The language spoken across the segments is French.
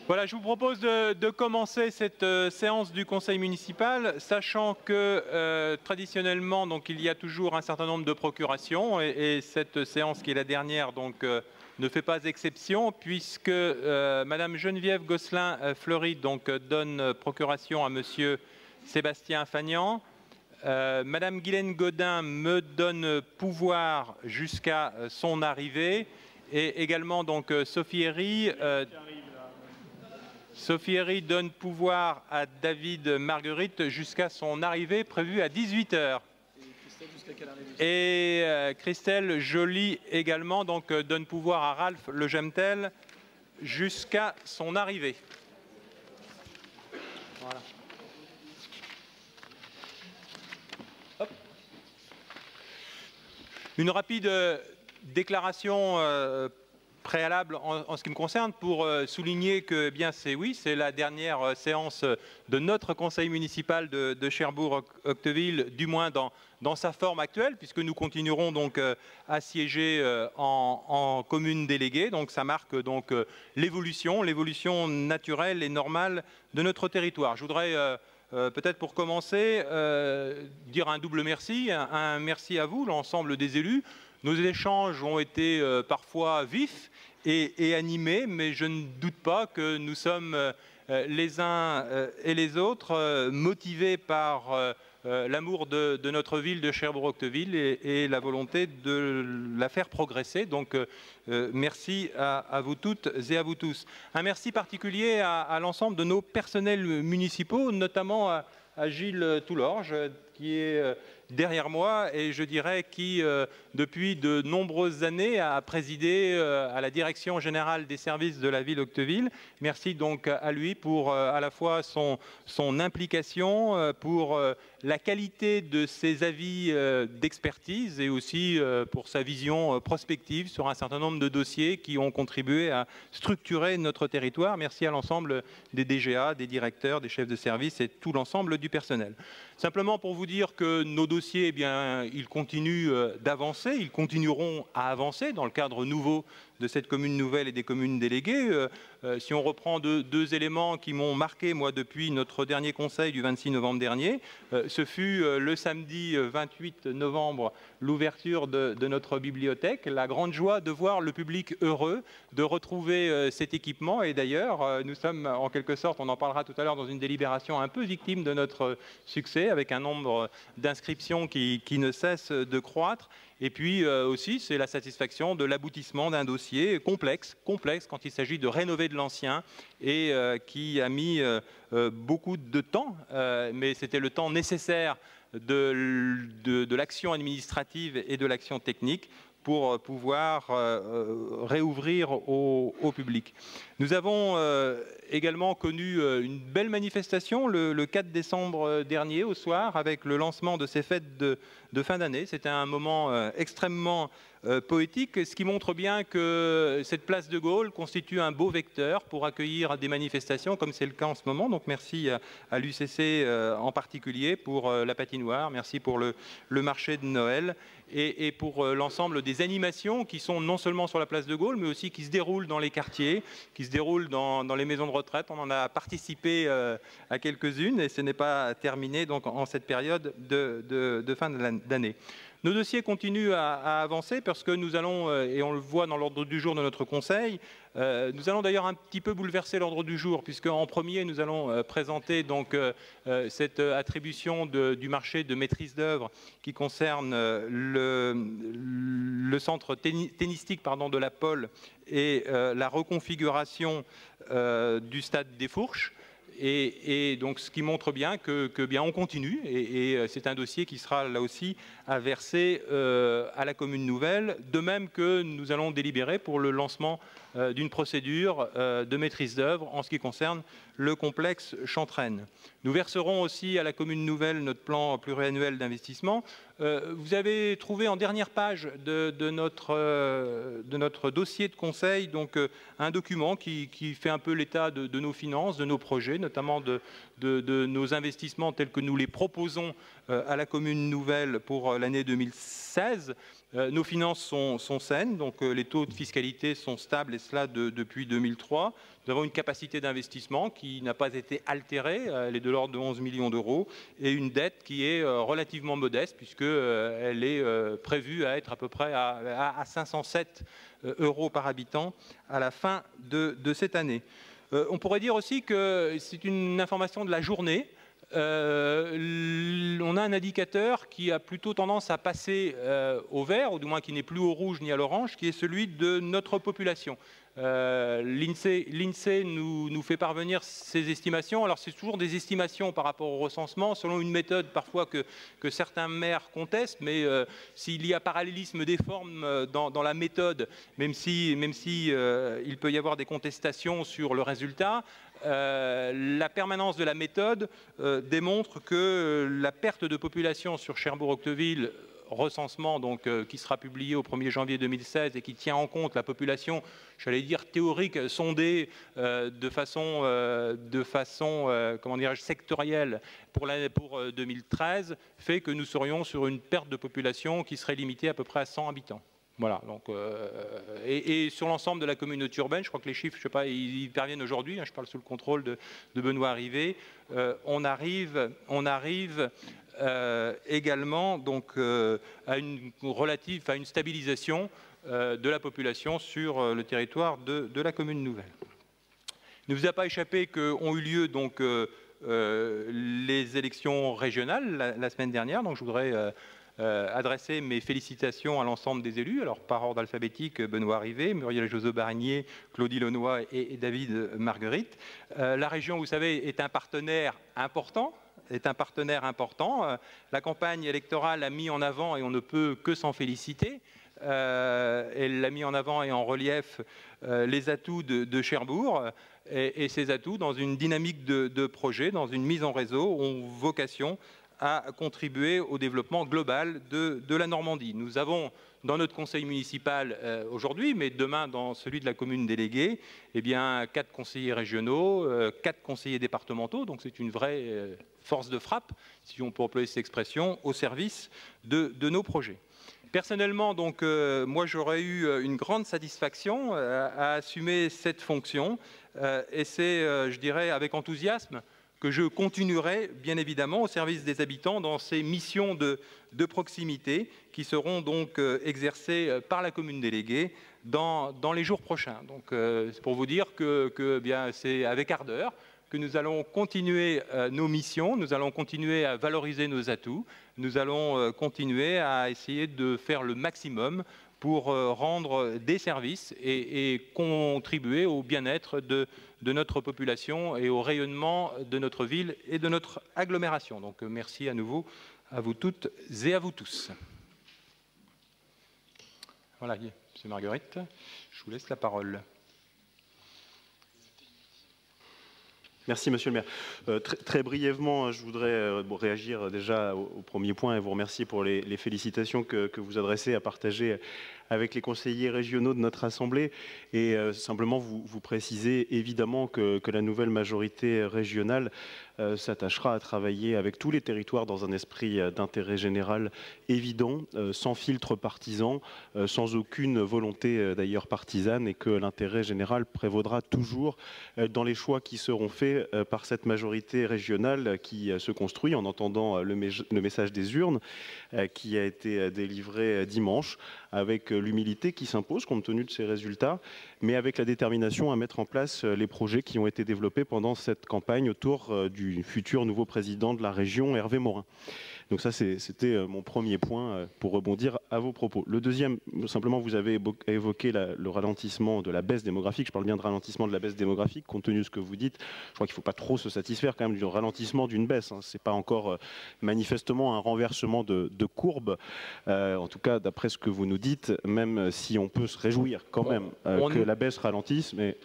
Voilà, je vous propose de commencer cette séance du Conseil municipal, sachant que traditionnellement, donc, il y a toujours un certain nombre de procurations, et cette séance qui est la dernière donc, ne fait pas exception, puisque Madame Geneviève Gosselin-Fleury donc, donne procuration à Monsieur Sébastien Fagnan. Madame Guylaine Godin me donne pouvoir jusqu'à son arrivée, et également donc, Sophie Herry donne pouvoir à David Marguerite jusqu'à son arrivée prévue à 18 h. Et Christelle Joly également donc, donne pouvoir à Ralph Le Gemtel jusqu'à son arrivée. Voilà. Hop. Une rapide déclaration préalable en ce qui me concerne pour souligner que eh bien c'est la dernière séance de notre conseil municipal de Cherbourg-Octeville, du moins dans sa forme actuelle, puisque nous continuerons donc à siéger en commune déléguée. Donc ça marque donc l'évolution naturelle et normale de notre territoire. Je voudrais peut-être pour commencer dire un double merci, un merci à vous, l'ensemble des élus. Nos échanges ont été parfois vifs et animés, mais je ne doute pas que nous sommes les uns et les autres motivés par l'amour de notre ville de Cherbourg-Octeville et la volonté de la faire progresser. Donc merci à vous toutes et à vous tous. Un merci particulier à l'ensemble de nos personnels municipaux, notamment à Gilles Toulorge, qui est derrière moi et je dirais qui, depuis de nombreuses années, a présidé à la direction générale des services de la ville d'Octeville. Merci donc à lui pour à la fois son implication, pour la qualité de ses avis d'expertise et aussi pour sa vision prospective sur un certain nombre de dossiers qui ont contribué à structurer notre territoire. Merci à l'ensemble des DGA, des directeurs, des chefs de service et tout l'ensemble du personnel. Simplement pour vous dire que nos dossiers, eh bien, ils continuent d'avancer, ils continueront à avancer dans le cadre nouveau de cette commune nouvelle et des communes déléguées. Si on reprend deux éléments qui m'ont marqué, moi, depuis notre dernier conseil du 26 novembre dernier, ce fut le samedi 28 novembre, l'ouverture de notre bibliothèque, la grande joie de voir le public heureux de retrouver cet équipement. Et d'ailleurs, nous sommes en quelque sorte, on en parlera tout à l'heure dans une délibération, un peu victime de notre succès, avec un nombre d'inscriptions qui ne cesse de croître. Et puis aussi, c'est la satisfaction de l'aboutissement d'un dossier complexe quand il s'agit de rénover de l'ancien et qui a mis beaucoup de temps, mais c'était le temps nécessaire de l'action administrative et de l'action technique pour pouvoir réouvrir au public. Nous avons également connu une belle manifestation le 4 décembre dernier au soir avec le lancement de ces fêtes de fin d'année. C'était un moment extrêmement poétique, ce qui montre bien que cette place de Gaulle constitue un beau vecteur pour accueillir des manifestations comme c'est le cas en ce moment. Donc merci à l'UCC en particulier pour la patinoire, merci pour le marché de Noël et pour l'ensemble des animations qui sont non seulement sur la place de Gaulle, mais aussi qui se déroulent dans les quartiers, qui se déroulent dans les maisons de retraite. On en a participé à quelques-unes et ce n'est pas terminé donc, en cette période de fin d'année. Nos dossiers continuent à avancer parce que nous allons, et on le voit dans l'ordre du jour de notre conseil, nous allons d'ailleurs un petit peu bouleverser l'ordre du jour puisque en premier nous allons présenter donc cette attribution du marché de maîtrise d'œuvre qui concerne le centre tennistique de la Pole et la reconfiguration du stade des Fourches. Et donc, ce qui montre bien que bien on continue et c'est un dossier qui sera là aussi à verser à la commune nouvelle, de même que nous allons délibérer pour le lancement d'une procédure de maîtrise d'œuvre en ce qui concerne le complexe Chantraine. Nous verserons aussi à la commune nouvelle notre plan pluriannuel d'investissement. Vous avez trouvé en dernière page de notre dossier de conseil donc, un document qui fait un peu l'état de nos finances, de nos projets, notamment de nos investissements tels que nous les proposons à la commune nouvelle pour l'année 2016. Nos finances sont saines, donc les taux de fiscalité sont stables, et cela depuis 2003. Nous avons une capacité d'investissement qui n'a pas été altérée, elle est de l'ordre de 11 millions d'euros, et une dette qui est relativement modeste, puisqu'elle est prévue à être à peu près à 507 euros par habitant à la fin de cette année. On pourrait dire aussi que c'est une information de la journée. On a un indicateur qui a plutôt tendance à passer au vert, ou du moins qui n'est plus au rouge ni à l'orange, qui est celui de notre population. L'INSEE nous fait parvenir ces estimations. Alors c'est toujours des estimations par rapport au recensement, selon une méthode parfois que certains maires contestent, mais s'il y a parallélisme des formes dans la méthode, même si il peut y avoir des contestations sur le résultat, la permanence de la méthode démontre que la perte de population sur Cherbourg-Octeville, recensement donc, qui sera publié au 1er janvier 2016 et qui tient en compte la population, j'allais dire théorique, sondée de façon comment dirais-je, sectorielle pour 2013, fait que nous serions sur une perte de population qui serait limitée à peu près à 100 habitants. Voilà, donc, et sur l'ensemble de la communauté urbaine, je crois que les chiffres, je sais pas, ils parviennent aujourd'hui, hein, je parle sous le contrôle de Benoît Rivet, on arrive également donc, à une stabilisation de la population sur le territoire de la commune nouvelle. Il ne vous a pas échappé qu'ont eu lieu donc, les élections régionales la semaine dernière, donc je voudrais adresser mes félicitations à l'ensemble des élus, alors par ordre alphabétique, Benoît Rivet, Muriel Joseph-Barigné, Claudie Launois et David Marguerite. La région, vous savez, est un partenaire important. La campagne électorale a mis en avant, et on ne peut que s'en féliciter, elle a mis en avant et en relief les atouts de Cherbourg, et ces atouts, dans une dynamique de projet, dans une mise en réseau, ont vocation à contribuer au développement global de la Normandie. Nous avons dans notre conseil municipal aujourd'hui, mais demain dans celui de la commune déléguée, eh bien, 4 conseillers régionaux, 4 conseillers départementaux, donc c'est une vraie force de frappe, si on peut employer cette expression, au service de nos projets. Personnellement, donc, moi j'aurais eu une grande satisfaction à assumer cette fonction, et c'est, je dirais, avec enthousiasme que je continuerai bien évidemment au service des habitants dans ces missions de proximité qui seront donc exercées par la commune déléguée dans les jours prochains. Donc c'est pour vous dire que bien, c'est avec ardeur que nous allons continuer nos missions, nous allons continuer à valoriser nos atouts, nous allons continuer à essayer de faire le maximum pour rendre des services et contribuer au bien-être de notre population et au rayonnement de notre ville et de notre agglomération. Donc merci à nouveau à vous toutes et à vous tous. Voilà, M. Marguerite, je vous laisse la parole. Merci, Monsieur le maire. Très brièvement, je voudrais réagir déjà au premier point et vous remercier pour les félicitations que vous adressez à partager avec les conseillers régionaux de notre Assemblée et simplement vous préciser évidemment que la nouvelle majorité régionale s'attachera à travailler avec tous les territoires dans un esprit d'intérêt général évident, sans filtre partisan, sans aucune volonté d'ailleurs partisane, et que l'intérêt général prévaudra toujours dans les choix qui seront faits par cette majorité régionale qui se construit en entendant le message des urnes qui a été délivré dimanche, avec l'humilité qui s'impose compte tenu de ces résultats, mais avec la détermination à mettre en place les projets qui ont été développés pendant cette campagne autour du futur nouveau président de la région, Hervé Morin. Donc ça, c'était mon premier point pour rebondir à vos propos. Le deuxième, simplement, vous avez évoqué le ralentissement de la baisse démographique. Je parle bien de ralentissement de la baisse démographique, compte tenu de ce que vous dites. Je crois qu'il ne faut pas trop se satisfaire quand même du ralentissement d'une baisse. Ce n'est pas encore manifestement un renversement de courbe, en tout cas d'après ce que vous nous dites, même si on peut se réjouir quand même que la baisse ralentisse. Mais,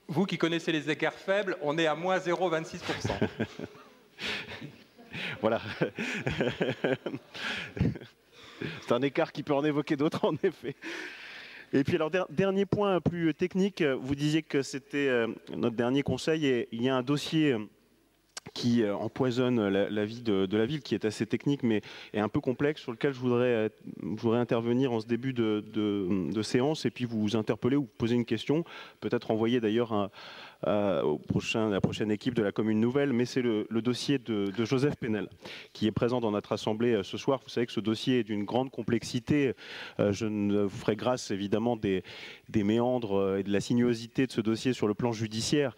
vous qui connaissez les écarts faibles, on est à moins 0,26%. Voilà. C'est un écart qui peut en évoquer d'autres, en effet. Et puis alors, dernier point plus technique, vous disiez que c'était notre dernier conseil, et il y a un dossier qui empoisonne la vie de la ville, qui est assez technique mais est un peu complexe, sur lequel je voudrais intervenir en ce début de séance et puis vous interpeller ou vous poser une question, peut-être envoyer d'ailleurs à la prochaine équipe de la Commune Nouvelle, mais c'est le dossier de Joseph Penel qui est présent dans notre Assemblée ce soir. Vous savez que ce dossier est d'une grande complexité. Je ne vous ferai grâce évidemment des méandres et de la sinuosité de ce dossier sur le plan judiciaire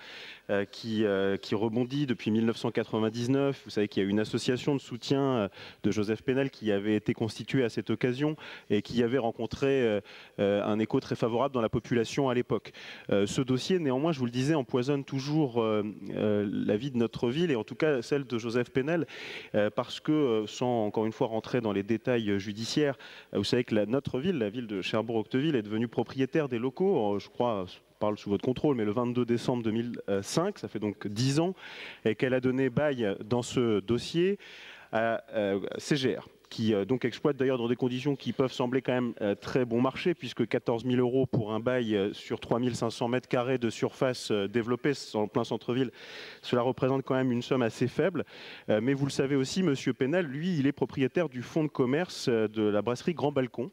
qui rebondit depuis 1999. Vous savez qu'il y a une association de soutien de Joseph Penel qui avait été constituée à cette occasion et qui avait rencontré un écho très favorable dans la population à l'époque. Ce dossier, néanmoins, je vous le disais, empoisonne toujours la vie de notre ville et en tout cas celle de Joseph Penel parce que, sans encore une fois rentrer dans les détails judiciaires, vous savez que notre ville, la ville de Cherbourg-Octeville, est devenue propriétaire des locaux, je crois, parle sous votre contrôle, mais le 22 décembre 2005, ça fait donc 10 ans, et qu'elle a donné bail dans ce dossier à CGR, qui donc exploite d'ailleurs dans des conditions qui peuvent sembler quand même très bon marché, puisque 14 000 € pour un bail sur 3 500 mètres carrés de surface développée en plein centre-ville, cela représente quand même une somme assez faible. Mais vous le savez aussi, Monsieur Penel, lui, il est propriétaire du fonds de commerce de la brasserie Grand Balcon,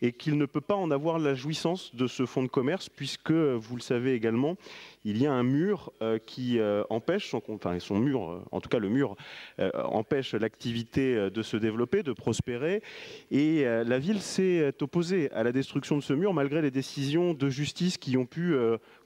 et qu'il ne peut pas en avoir la jouissance de ce fonds de commerce, puisque, vous le savez également, il y a un mur qui empêche, son mur, en tout cas le mur, empêche l'activité de se développer, de prospérer. Et la ville s'est opposée à la destruction de ce mur, malgré les décisions de justice qui ont pu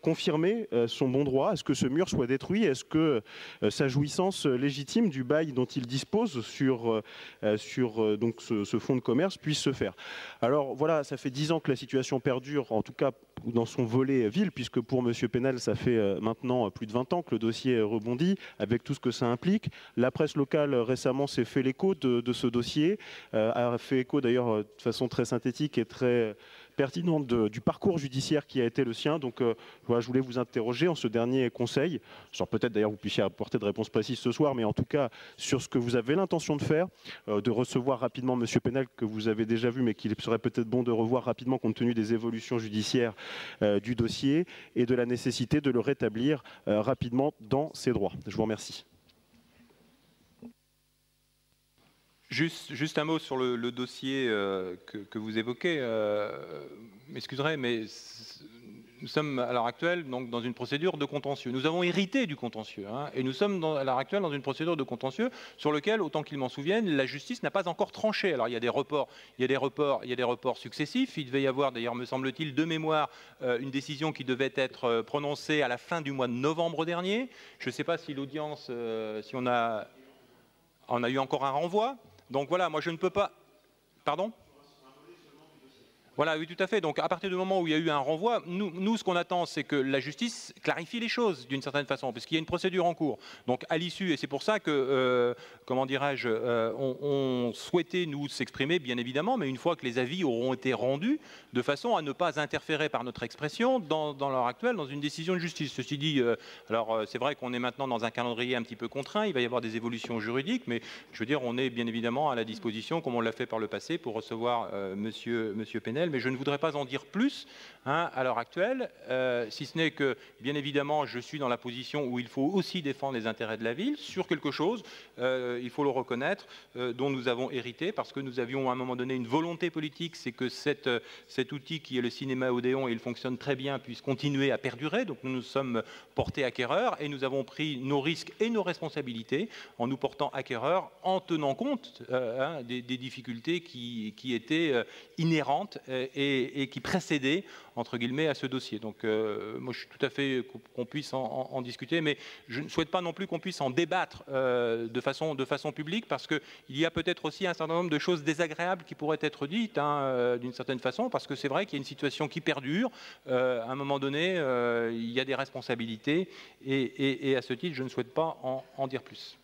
confirmer son bon droit à ce que ce mur soit détruit, à ce que sa jouissance légitime du bail dont il dispose sur donc ce fonds de commerce puisse se faire. Alors voilà, ça fait 10 ans que la situation perdure, en tout cas dans son volet ville, puisque pour M. Penel, ça fait maintenant plus de 20 ans que le dossier rebondit, avec tout ce que ça implique. La presse locale récemment s'est fait l'écho de ce dossier, a fait écho d'ailleurs de façon très synthétique et très pertinente du parcours judiciaire qui a été le sien. Donc voilà, je voulais vous interroger en ce dernier conseil, sans peut-être d'ailleurs vous puissiez apporter de réponses précises ce soir, mais en tout cas sur ce que vous avez l'intention de faire, de recevoir rapidement M. Penel, que vous avez déjà vu, mais qu'il serait peut-être bon de revoir rapidement compte tenu des évolutions judiciaires du dossier et de la nécessité de le rétablir rapidement dans ses droits. Je vous remercie. Juste un mot sur le dossier que vous évoquez. M'excuserez, mais nous sommes à l'heure actuelle donc, dans une procédure de contentieux. Nous avons hérité du contentieux, hein, et nous sommes à l'heure actuelle dans une procédure de contentieux sur lequel, autant qu'il m'en souvienne, la justice n'a pas encore tranché. Alors il y a des reports successifs. Il devait y avoir, d'ailleurs, me semble-t-il, de mémoire, une décision qui devait être prononcée à la fin du mois de novembre dernier. Je ne sais pas si l'audience, si on a eu encore un renvoi. Donc voilà, moi je ne peux pas... Pardon ? Voilà, oui, tout à fait. Donc, à partir du moment où il y a eu un renvoi, nous ce qu'on attend, c'est que la justice clarifie les choses d'une certaine façon, parce qu'il y a une procédure en cours. Donc, à l'issue, et c'est pour ça que, comment dirais-je, on souhaitait nous s'exprimer, bien évidemment, mais une fois que les avis auront été rendus, de façon à ne pas interférer par notre expression dans l'heure actuelle dans une décision de justice. Ceci dit, alors c'est vrai qu'on est maintenant dans un calendrier un petit peu contraint, il va y avoir des évolutions juridiques, mais je veux dire, on est bien évidemment à la disposition, comme on l'a fait par le passé, pour recevoir Monsieur Penel. Mais je ne voudrais pas en dire plus à l'heure actuelle, si ce n'est que, bien évidemment, je suis dans la position où il faut aussi défendre les intérêts de la ville sur quelque chose, il faut le reconnaître, dont nous avons hérité, parce que nous avions à un moment donné une volonté politique, c'est que cet outil qui est le cinéma Odéon, et il fonctionne très bien, puisse continuer à perdurer. Donc nous nous sommes portés acquéreurs et nous avons pris nos risques et nos responsabilités en nous portant acquéreurs, en tenant compte des difficultés qui étaient inhérentes et qui précédaient, entre guillemets, à ce dossier. Donc moi je suis tout à fait qu'on puisse en discuter, mais je ne souhaite pas non plus qu'on puisse en débattre de façon publique, parce qu'il y a peut-être aussi un certain nombre de choses désagréables qui pourraient être dites d'une certaine façon, parce que c'est vrai qu'il y a une situation qui perdure. À un moment donné, il y a des responsabilités, et à ce titre, je ne souhaite pas en dire plus.